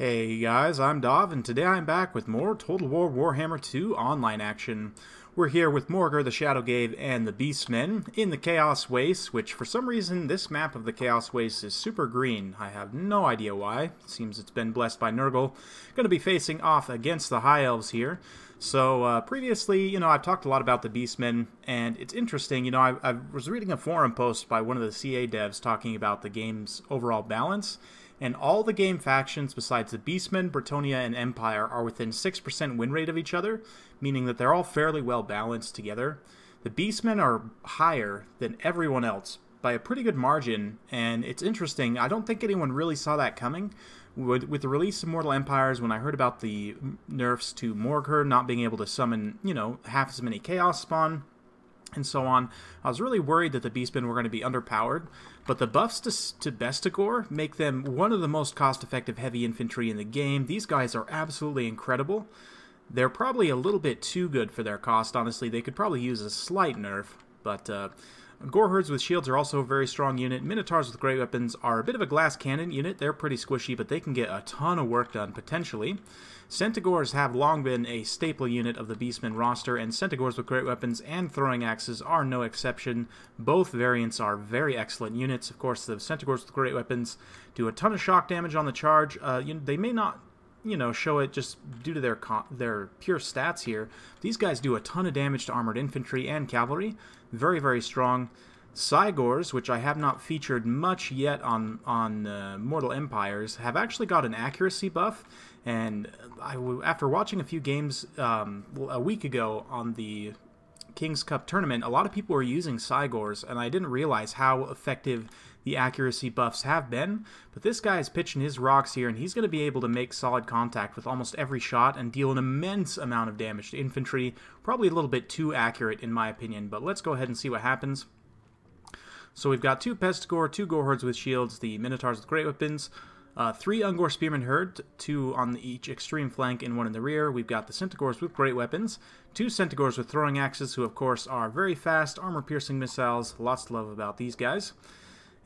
Hey guys, I'm Dov, and today I'm back with more Total War Warhammer 2 online action. We're here with Morgr, the Shadowgave, and the Beastmen in the Chaos Waste, which for some reason this map of the Chaos Waste is super green. I have no idea why. Seems it's been blessed by Nurgle. Going to be facing off against the High Elves here. So previously, I've talked a lot about the Beastmen, and it's interesting, I was reading a forum post by one of the CA devs talking about the game's overall balance. And all the game factions besides the Beastmen, Bretonnia, and Empire are within 6% win rate of each other, meaning that they're all fairly well balanced together. The Beastmen are higher than everyone else by a pretty good margin, and it's interesting. I don't think anyone really saw that coming. With the release of Mortal Empires, when I heard about the nerfs to Morgr not being able to summon, half as many Chaos Spawn, and so on, I was really worried that the Beastmen were going to be underpowered, but the buffs to Cygor make them one of the most cost-effective heavy infantry in the game. These guys are absolutely incredible. They're probably a little bit too good for their cost, honestly. They could probably use a slight nerf, but Goreherds with shields are also a very strong unit. Minotaurs with great weapons are a bit of a glass cannon unit. They're pretty squishy, but they can get a ton of work done, potentially. Centaurs have long been a staple unit of the Beastmen roster, and Centaurs with great weapons and throwing axes are no exception. Both variants are very excellent units. Of course, the Centaurs with great weapons do a ton of shock damage on the charge. They may not show it just due to their pure stats here. These guys do a ton of damage to armored infantry and cavalry. Very, very strong. Cygors, which I have not featured much yet on Mortal Empires, have actually got an accuracy buff. And after watching a few games a week ago on the King's Cup tournament, a lot of people were using Cygors, and I didn't realize how effective the accuracy buffs have been. But this guy is pitching his rocks here, and he's going to be able to make solid contact with almost every shot and deal an immense amount of damage to infantry. Probably a little bit too accurate in my opinion, but let's go ahead and see what happens. So we've got two Pestigor, two Goreherds with shields, the Minotaurs with great weapons, 3 Ungor Spearmen Herd, 2 on each extreme flank and 1 in the rear. We've got the Centaurs with great weapons, 2 Centaurs with throwing axes, who of course are very fast, armor-piercing missiles. Lots to love about these guys.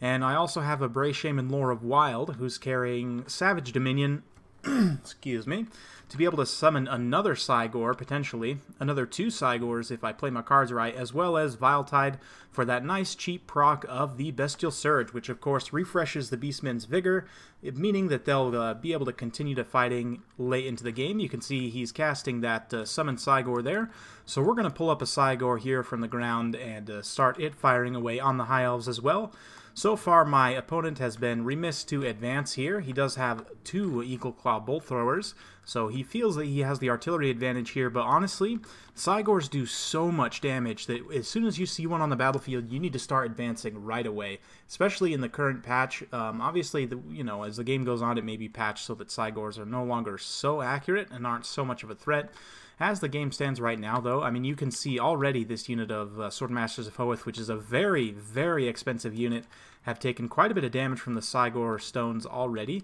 And I also have a Bray Shaman Lore of Wild, who's carrying Savage Dominion, excuse me, to be able to summon another Cygor, potentially, another 2 Cygors if I play my cards right, as well as Viletide for that nice cheap proc of the Bestial Surge, which of course refreshes the Beastmen's vigor, meaning that they'll be able to continue to fighting late into the game. You can see he's casting that summon Cygor there, so we're going to pull up a Cygor here from the ground and start it firing away on the High Elves as well. So far, my opponent has been remiss to advance here. He does have 2 Eagle Claw Bolt Throwers, so he feels that he has the artillery advantage here, but honestly, Cygors do so much damage that as soon as you see one on the battlefield, you need to start advancing right away, especially in the current patch. Obviously, as the game goes on, it may be patched so that Cygors are no longer so accurate and aren't so much of a threat. As the game stands right now, though, I mean, you can see already this unit of Swordmasters of Hoeth, which is a very, very expensive unit, have taken quite a bit of damage from the Cygor stones already.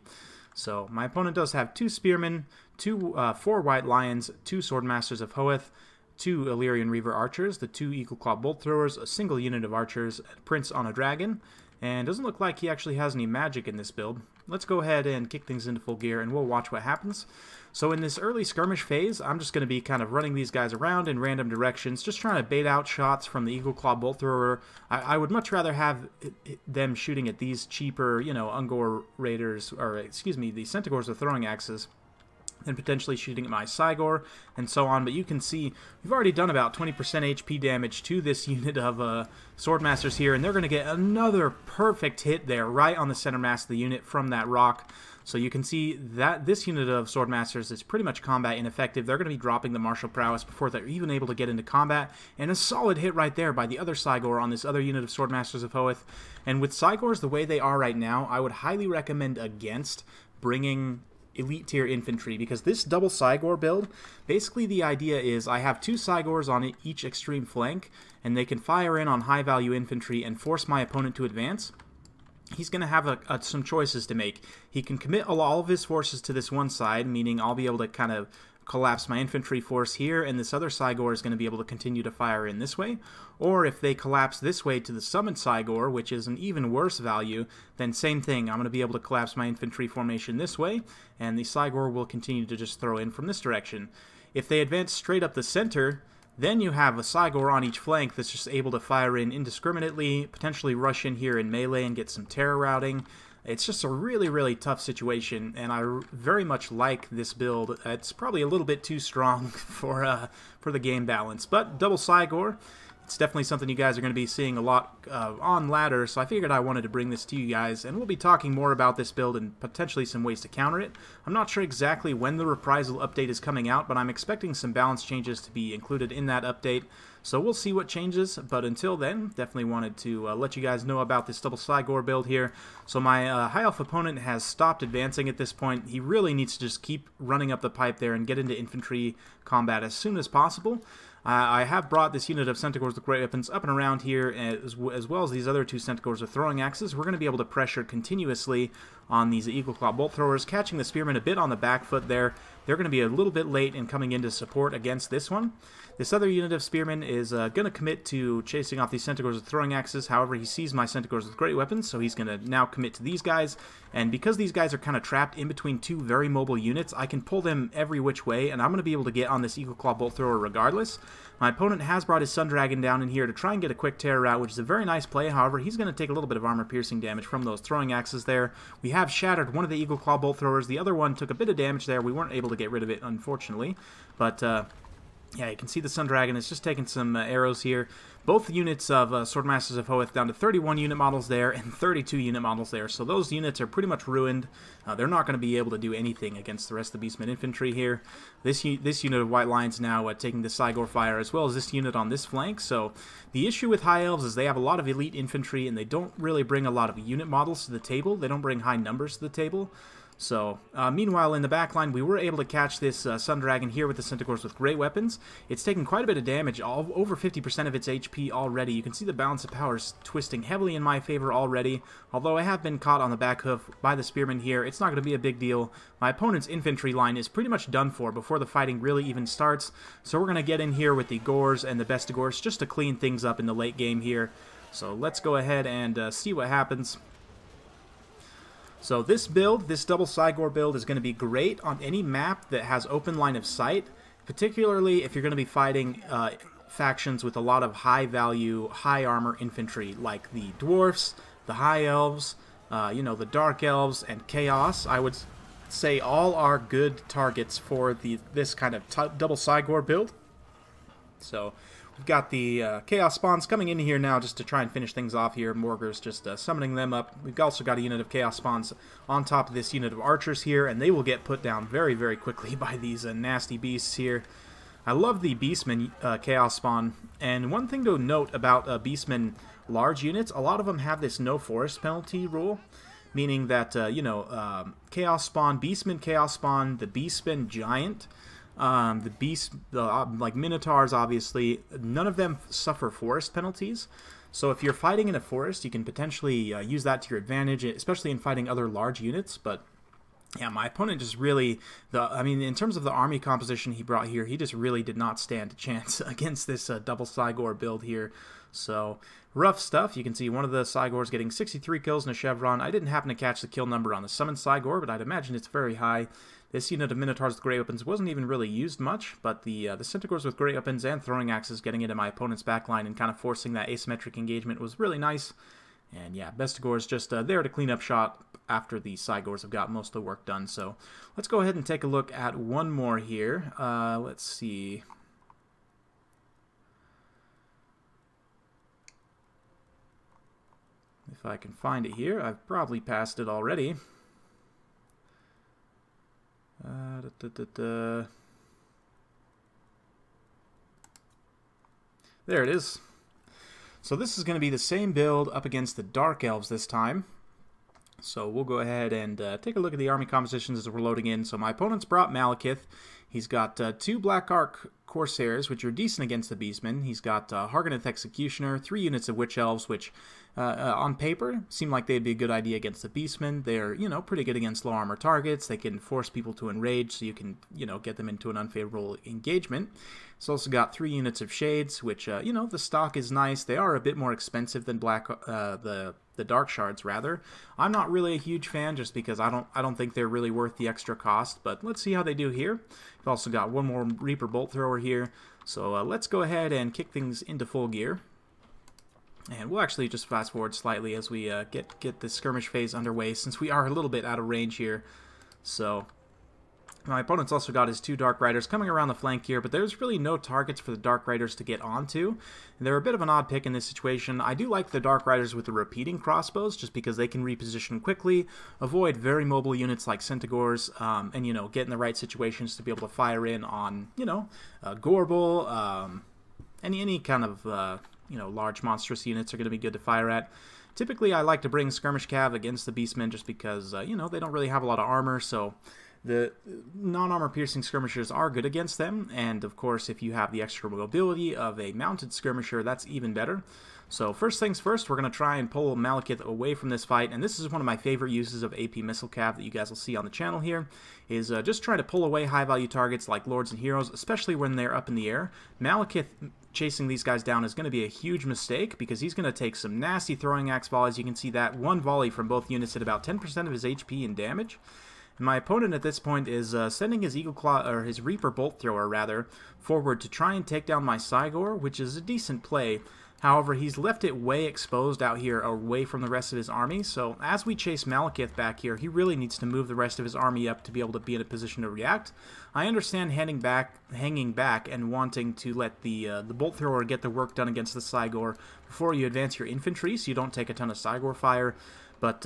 So my opponent does have 2 Spearmen, 4 White Lions, 2 Swordmasters of Hoeth, 2 Illyrian Reaver Archers, the 2 Eagle Claw Bolt Throwers, a single unit of Archers, a Prince on a Dragon, and doesn't look like he actually has any magic in this build. Let's go ahead and kick things into full gear, and we'll watch what happens. So in this early skirmish phase, I'm just going to be kind of running these guys around in random directions, just trying to bait out shots from the Eagle Claw Bolt Thrower. I would much rather have them shooting at these cheaper, Ungor Raiders, or excuse me, the Centaurs with throwing axes, and potentially shooting at my Cygor, and so on. But you can see we've already done about 20% HP damage to this unit of Swordmasters here, and they're going to get another perfect hit there right on the center mass of the unit from that rock. So you can see that this unit of Swordmasters is pretty much combat ineffective. They're going to be dropping the martial prowess before they're even able to get into combat, and a solid hit right there by the other Cygor on this other unit of Swordmasters of Hoeth. And with Cygors the way they are right now, I would highly recommend against bringing elite tier infantry, because this double Cygor build, basically the idea is I have 2 Cygors on each extreme flank, and they can fire in on high value infantry and force my opponent to advance. he's going to have some choices to make. He can commit all of his forces to this one side, meaning I'll be able to kind of collapse my infantry force here, and this other Cygor is going to be able to continue to fire in this way. Or if they collapse this way to the summoned Cygor, which is an even worse value, then same thing. I'm going to be able to collapse my infantry formation this way, and the Cygor will continue to just throw in from this direction. If they advance straight up the center, then you have a Cygor on each flank that's just able to fire in indiscriminately, potentially rush in here in melee and get some terror routing. It's just a really, really tough situation, and I very much like this build. It's probably a little bit too strong for the game balance, but double Cygor, it's definitely something you guys are going to be seeing a lot on ladder, so I figured I wanted to bring this to you guys, and we'll be talking more about this build and potentially some ways to counter it. I'm not sure exactly when the Reprisal update is coming out, but I'm expecting some balance changes to be included in that update, so we'll see what changes, but until then, definitely wanted to let you guys know about this double Cygor build here. So my High Elf opponent has stopped advancing at this point. He really needs to just keep running up the pipe there and get into infantry combat as soon as possible. I have brought this unit of Centaurs with great weapons up and around here, as well as these other two Centaurs with throwing axes. We're going to be able to pressure continuously on these Eagle Claw bolt throwers, catching the Spearmen a bit on the back foot there. They're going to be a little bit late in coming into support against this one. This other unit of Spearmen is going to commit to chasing off these Centaurs with throwing axes. However, he sees my Centaurs with great weapons, so he's going to now commit to these guys. And because these guys are kind of trapped in between two very mobile units, I can pull them every which way, and I'm going to be able to get on this Eagle Claw bolt thrower regardless. My opponent has brought his Sun Dragon down in here to try and get a quick terror route, which is a very nice play. However, he's going to take a little bit of armor-piercing damage from those throwing axes there. We have shattered one of the Eagle Claw bolt throwers. The other one took a bit of damage there. We weren't able to get rid of it, unfortunately. But, yeah, you can see the Sun Dragon is just taking some arrows here. Both units of Swordmasters of Hoeth down to 31 unit models there and 32 unit models there. So those units are pretty much ruined. They're not going to be able to do anything against the rest of the Beastmen infantry here. This unit of White Lions now taking the Cygor fire, as well as this unit on this flank. So the issue with High Elves is they have a lot of elite infantry, and they don't really bring a lot of unit models to the table. They don't bring high numbers to the table. So, meanwhile, in the backline, we were able to catch this Sun Dragon here with the Centaurs with great weapons. It's taken quite a bit of damage, over 50% of its HP already. You can see the balance of powers twisting heavily in my favor already. Although I have been caught on the back hoof by the Spearmen here, it's not going to be a big deal. My opponent's infantry line is pretty much done for before the fighting really even starts. So we're going to get in here with the Gors and the Bestigors just to clean things up in the late game here. So let's go ahead and see what happens. So this build, this double Cygor build, is going to be great on any map that has open line of sight, particularly if you're going to be fighting factions with a lot of high-value, high-armor infantry, like the Dwarfs, the High Elves, you know, the Dark Elves, and Chaos. I would say all are good targets for this kind of double Cygor build. So we've got the Chaos Spawns coming in here now just to try and finish things off here. Morgar's just summoning them up. We've also got a unit of Chaos Spawns on top of this unit of Archers here, and they will get put down very, very quickly by these nasty beasts here. I love the Beastmen Chaos Spawn, and one thing to note about Beastmen large units, a lot of them have this no forest penalty rule, meaning that, you know, Chaos Spawn, Beastmen Chaos Spawn, the Beastmen Giant, like Minotaurs, obviously, none of them suffer forest penalties. So if you're fighting in a forest, you can potentially use that to your advantage, especially in fighting other large units. But yeah, my opponent just really, I mean, in terms of the army composition he brought here, he just really did not stand a chance against this double Cygor build here. So rough stuff. You can see one of the Cygors getting 63 kills in a chevron. I didn't happen to catch the kill number on the summoned Cygor, but I'd imagine it's very high. This unit of Minotaurs with great weapons wasn't even really used much, but the Centaurs with great weapons and throwing axes getting into my opponent's backline and kind of forcing that asymmetric engagement was really nice. And yeah, Bestigor's just there to clean up shop after the Cygors have got most of the work done. So let's go ahead and take a look at one more here. Let's see. If I can find it here. I've probably passed it already. There it is. So this is going to be the same build up against the Dark Elves this time. So we'll go ahead and take a look at the army compositions as we're loading in. So my opponent's brought Malekith. He's got 2 Black Ark Corsairs, which are decent against the Beastmen. He's got Hargoneth Executioner, 3 units of Witch Elves, which on paper seem like they'd be a good idea against the Beastmen. They're, you know, pretty good against low armor targets. They can force people to enrage, so you can, you know, get them into an unfavorable engagement. It's also got 3 units of Shades, which, you know, the stock is nice. They are a bit more expensive than the Dark Shards, rather. I'm not really a huge fan, just because I don't think they're really worth the extra cost, but let's see how they do here. We've also got 1 more Reaper Bolt Thrower here, so let's go ahead and kick things into full gear. And we'll actually just fast forward slightly as we get this skirmish phase underway, since we are a little bit out of range here. So my opponent's also got his 2 Dark Riders coming around the flank here, but there's really no targets for the Dark Riders to get onto. And they're a bit of an odd pick in this situation. I do like the Dark Riders with the repeating crossbows, just because they can reposition quickly, avoid very mobile units like Cygors, and, you know, get in the right situations to be able to fire in on, you know, Gorble, any kind of, you know, large monstrous units are going to be good to fire at. Typically, I like to bring Skirmish Cav against the Beastmen, just because, you know, they don't really have a lot of armor, so the non-armor piercing skirmishers are good against them, and of course if you have the extra mobility of a mounted skirmisher, that's even better. So first things first, we're going to try and pull Malekith away from this fight, and this is one of my favorite uses of AP Missile Cav that you guys will see on the channel here, is just trying to pull away high-value targets like Lords and Heroes, especially when they're up in the air. Malekith chasing these guys down is going to be a huge mistake, because he's going to take some nasty throwing axe volleys. You can see that one volley from both units at about 10% of his HP in damage. My opponent at this point is sending his Eagle Claw, or his Reaper Bolt Thrower rather, forward to try and take down my Cygor, which is a decent play. However, he's left it way exposed out here away from the rest of his army, so as we chase Malekith back here, he really needs to move the rest of his army up to be able to be in a position to react. I understand hanging back and wanting to let the Bolt Thrower get the work done against the Cygor before you advance your infantry, so you don't take a ton of Cygor fire, but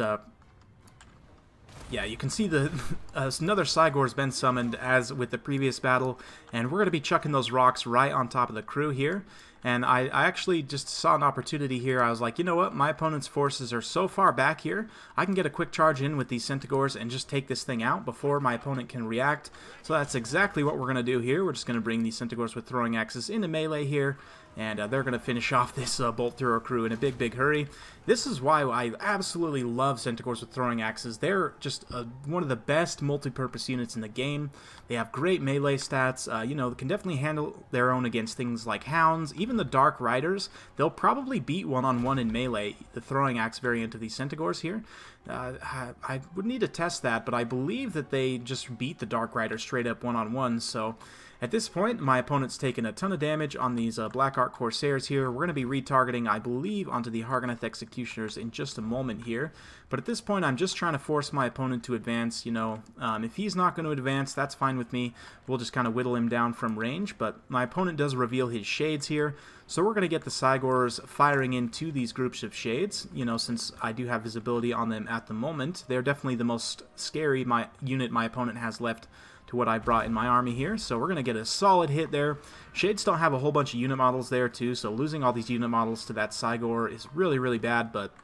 yeah, you can see another Cygor has been summoned as with the previous battle, and we're going to be chucking those rocks right on top of the crew here. And I actually just saw an opportunity here. I was like, you know what, my opponent's forces are so far back here, I can get a quick charge in with these Cygors and just take this thing out before my opponent can react. So that's exactly what we're going to do here. We're just going to bring these Cygors with throwing axes into melee here, and they're going to finish off this Bolt Thrower crew in a big hurry. This is why I absolutely love Cygors with throwing axes. They're just one of the best multi-purpose units in the game. They have great melee stats, you know, they can definitely handle their own against things like Hounds. Even the Dark Riders, they'll probably beat one-on-one in melee, the throwing axe variant of these Cygors here. I would need to test that, but I believe that they just beat the Dark Riders straight up one-on-one, so at this point, my opponent's taken a ton of damage on these Black Ark Corsairs here. We're going to be retargeting, I believe, onto the Hargoneth Executioners in just a moment here. But at this point, I'm just trying to force my opponent to advance, you know. If he's not going to advance, that's fine with me. We'll just kind of whittle him down from range. But my opponent does reveal his Shades here. So we're going to get the Cygors firing into these groups of Shades, you know, since I do have visibility on them at the moment. They're definitely the most scary unit my opponent has left to what I brought in my army here, so we're going to get a solid hit there. Shades don't have a whole bunch of unit models there too, so losing all these unit models to that Cygor is really bad, but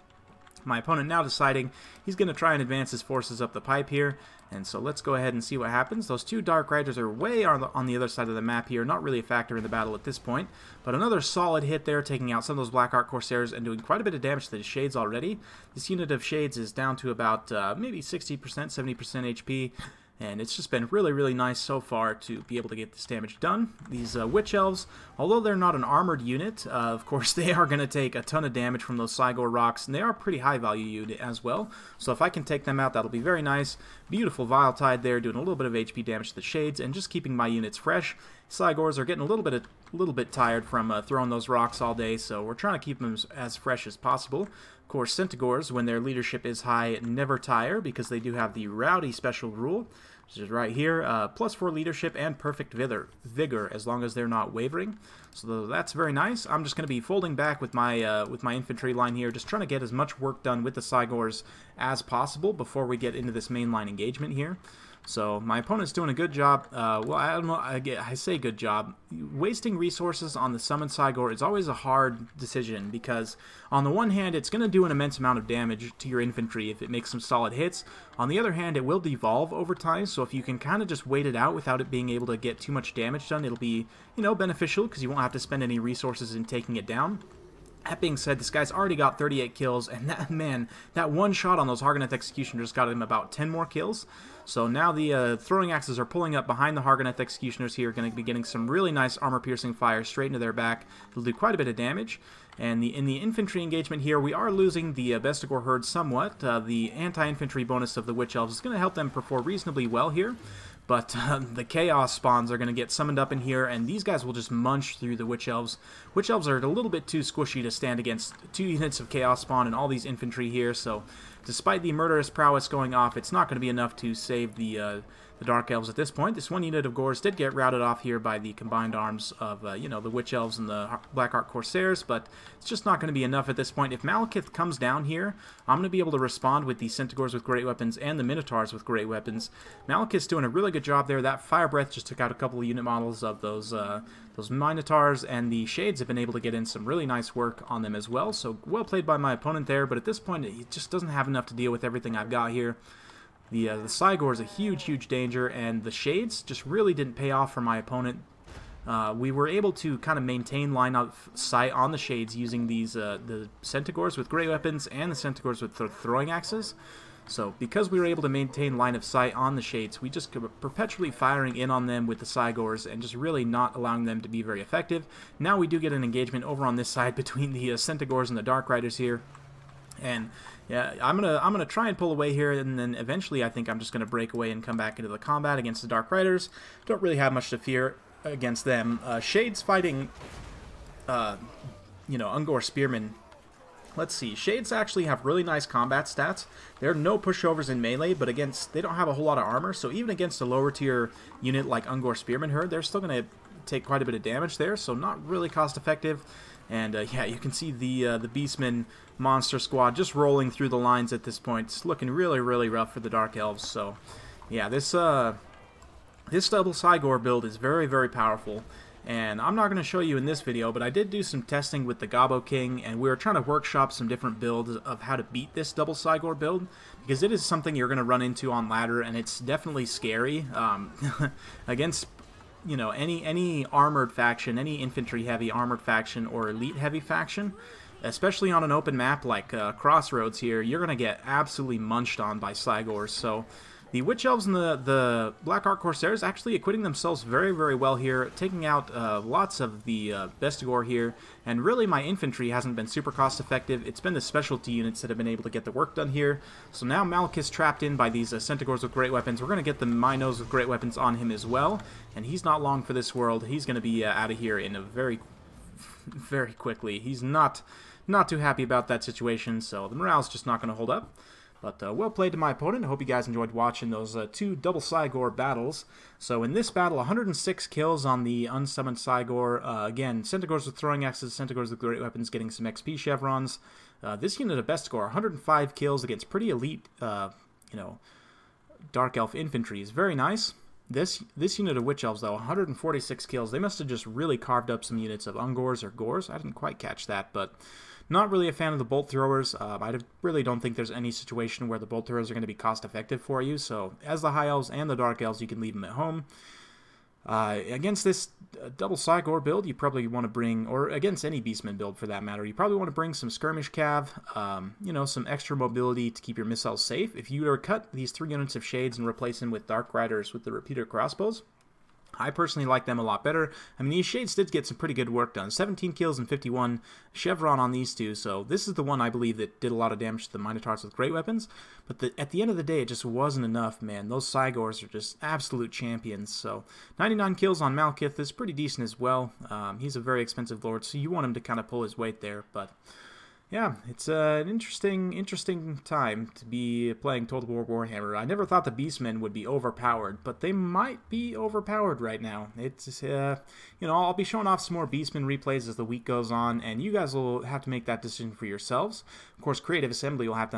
my opponent now deciding he's going to try and advance his forces up the pipe here, and so let's go ahead and see what happens. Those 2 Dark Riders are way on the other side of the map here, not really a factor in the battle at this point, but another solid hit there, taking out some of those Black Ark Corsairs and doing quite a bit of damage to the Shades already. This unit of Shades is down to about maybe 60%, 70% HP, and it's just been really nice so far to be able to get this damage done. These Witch Elves, although they're not an armored unit, of course they are going to take a ton of damage from those Cygor rocks, and they are a pretty high value unit as well. So if I can take them out, that'll be very nice. Beautiful Vile Tide there, doing a little bit of HP damage to the Shades, and just keeping my units fresh. Cygors are getting a little bit tired from throwing those rocks all day, so we're trying to keep them as fresh as possible. Of course, Cygors, when their leadership is high, never tire, because they do have the Rowdy special rule, which is right here, +4 leadership and perfect vigor, as long as they're not wavering. So that's very nice. I'm just going to be folding back with my infantry line here, just trying to get as much work done with the Cygors as possible before we get into this mainline engagement here. So my opponent's doing a good job. Well, I don't know. I say good job. Wasting resources on the summoned Cygor is always a hard decision because on the one hand, it's going to do an immense amount of damage to your infantry if it makes some solid hits. On the other hand, it will devolve over time, so if you can kind of just wait it out without it being able to get too much damage done, it'll be, you know, beneficial because you won't have to spend any resources in taking it down. That being said, this guy's already got 38 kills, and that, man, that one shot on those Hargoneth Executioners got him about 10 more kills. So now the throwing axes are pulling up behind the Hargoneth Executioners here, going to be getting some really nice armor-piercing fire straight into their back. It'll do quite a bit of damage. And in the infantry engagement here, we are losing the Bestigor herd somewhat. The anti-infantry bonus of the Witch Elves is going to help them perform reasonably well here. But the Chaos Spawns are going to get summoned up in here, and these guys will just munch through the Witch Elves. Witch Elves are a little bit too squishy to stand against 2 units of Chaos Spawn and all these infantry here, so despite the murderous prowess going off, it's not going to be enough to save the Dark Elves at this point. This one unit of Gors did get routed off here by the combined arms of, you know, the Witch Elves and the Blackheart Corsairs, but it's just not going to be enough at this point. If Malekith comes down here, I'm going to be able to respond with the Centaurs with great weapons and the Minotaurs with great weapons. Malekith's doing a really good job there. That Fire Breath just took out a couple of unit models of those Minotaurs, and the Shades have been able to get in some really nice work on them as well, so well played by my opponent there, but at this point, he just doesn't have enough to deal with everything I've got here. The Cygor is a huge, huge danger, and the Shades just really didn't pay off for my opponent. We were able to kind of maintain line of sight on the Shades using these the Centaurs with great weapons and the Centaurs with throwing axes. So because we were able to maintain line of sight on the Shades, we just kept perpetually firing in on them with the Cygors and just really not allowing them to be very effective. Now we do get an engagement over on this side between the Centaurs and the Dark Riders here. And yeah, I'm gonna try and pull away here, and then eventually I think I'm just gonna break away and come back into the combat against the Dark Riders. Don't really have much to fear against them. Shades fighting, you know, Ungor Spearmen. Let's see. Shades actually have really nice combat stats. There are no pushovers in melee, but they don't have a whole lot of armor, so even against a lower tier unit like Ungor Spearman Herd, they're still gonna take quite a bit of damage there, so not really cost effective. And yeah, you can see the Beastmen monster squad just rolling through the lines at this point. It's looking really, really rough for the Dark Elves. So yeah, this double Cygor build is very, very powerful. And I'm not going to show you in this video, but I did do some testing with the Gobbo King, and we were trying to workshop some different builds of how to beat this double Cygor build, because it is something you're going to run into on ladder, and it's definitely scary against, you know, any armored faction, any infantry heavy armored faction or elite heavy faction, especially on an open map like Crossroads here. You're going to get absolutely munched on by Cygors. So the Witch Elves and the Blackheart Corsairs actually acquitting themselves very, very well here, taking out lots of the Bestigor here, and really my infantry hasn't been super cost effective. It's been the specialty units that have been able to get the work done here. So now Malekith's trapped in by these Centaurs with great weapons. We're going to get the Minos with great weapons on him as well, and he's not long for this world. He's going to be out of here in a very quickly. He's not too happy about that situation, so the morale's just not going to hold up. But well played to my opponent. I hope you guys enjoyed watching those 2 double Cygor battles. So in this battle, 106 kills on the unsummoned Cygor. Again, Centaurs with throwing axes, Centaurs with great weapons getting some XP chevrons. This unit of Bestigor, 105 kills against pretty elite, you know, Dark Elf infantry is very nice. This unit of Witch Elves, though, 146 kills. They must have just really carved up some units of Ungors or Gors. I didn't quite catch that, but not really a fan of the bolt throwers. I really don't think there's any situation where the bolt throwers are going to be cost effective for you. So as the High Elves and the Dark Elves, you can leave them at home. Against this double Cygor build, you probably want to bring, or against any Beastman build for that matter, you probably want to bring some skirmish cav, you know, some extra mobility to keep your missiles safe. If you were to cut these 3 units of Shades and replace them with Dark Riders with the repeater crossbows, I personally like them a lot better. I mean, these Shades did get some pretty good work done. 17 kills and 51 chevron on these 2, so this is the one I believe that did a lot of damage to the Minotaurs with great weapons. But at the end of the day, it just wasn't enough, man. Those Cygors are just absolute champions. So 99 kills on Malekith is pretty decent as well. He's a very expensive lord, so you want him to kind of pull his weight there. But Yeah, it's an interesting time to be playing Total War Warhammer. I never thought the Beastmen would be overpowered, but they might be overpowered right now. It's, I'll be showing off some more Beastmen replays as the week goes on, and you guys will have to make that decision for yourselves. Of course, Creative Assembly will have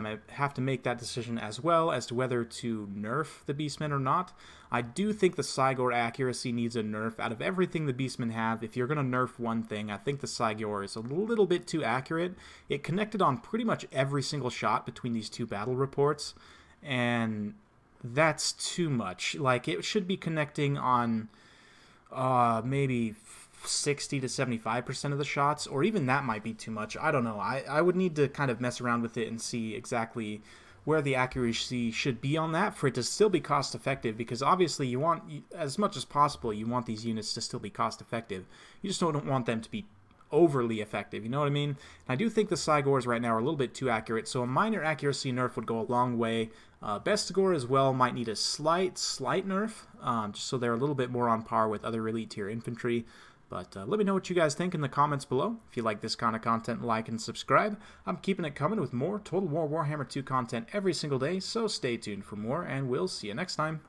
to make that decision as well as to whether to nerf the Beastmen or not. I do think the Cygor accuracy needs a nerf. Out of everything the Beastmen have, if you're going to nerf one thing, I think the Cygor is a little bit too accurate. It connected on pretty much every single shot between these two battle reports, and that's too much. Like, it should be connecting on maybe 60 to 75% of the shots, or even that might be too much. I don't know. I would need to kind of mess around with it and see exactly where the accuracy should be on that for it to still be cost effective, because obviously you want, as much as possible, you want these units to still be cost effective. You just don't want them to be overly effective, you know what I mean? And I do think the Cygors right now are a little bit too accurate, so a minor accuracy nerf would go a long way. Bestigor as well might need a slight nerf, just so they're a little bit more on par with other elite tier infantry. But let me know what you guys think in the comments below. If you like this kind of content, like and subscribe. I'm keeping it coming with more Total War Warhammer 2 content every single day, so stay tuned for more, and we'll see you next time.